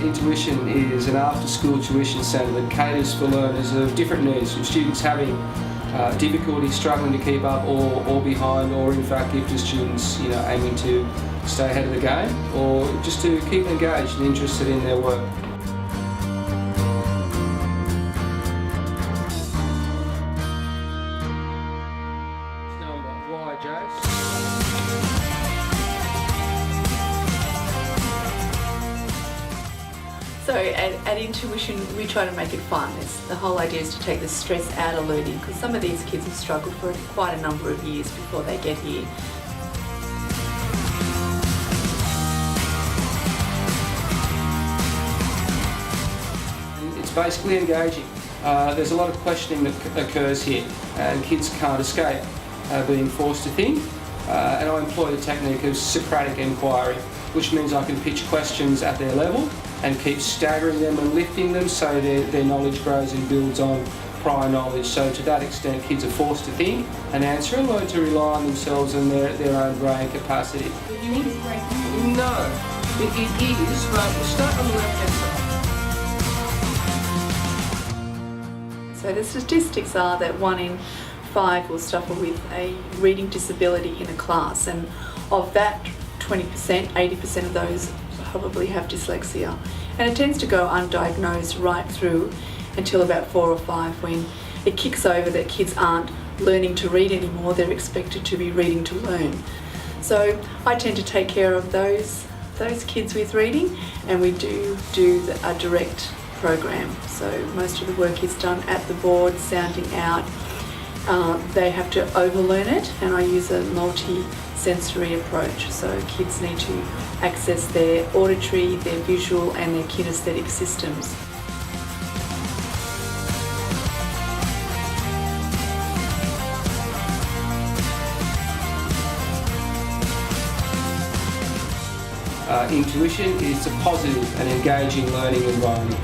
In2ition is an after-school tuition centre that caters for learners of different needs, from students having difficulty struggling to keep up or behind, or in fact gifted students aiming to stay ahead of the game, or just to keep engaged and interested in their work. So at In2ition, we try to make it fun. The whole idea is to take the stress out of learning, because some of these kids have struggled for quite a number of years before they get here. It's basically engaging. There's a lot of questioning that occurs here, and kids can't escape being forced to think. And I employ the technique of Socratic inquiry, which means I can pitch questions at their level and keep staggering them and lifting them so their knowledge grows and builds on prior knowledge. So to that extent, kids are forced to think and answer and learn to rely on themselves and their own brain capacity. You need to break it. No, it is, but we'll start on the left-hand side. So the statistics are that 1 in 5 will suffer with a reading disability in a class, and of that 20%, 80% of those probably have dyslexia. And it tends to go undiagnosed right through until about 4 or 5, when it kicks over that kids aren't learning to read anymore, they're expected to be reading to learn. So I tend to take care of those kids with reading, and we do a direct program. So most of the work is done at the board, sounding out. They have to overlearn it, and I use a multi-sensory approach. So kids need to access their auditory, their visual and their kinesthetic systems. In2ition is a positive and engaging learning environment.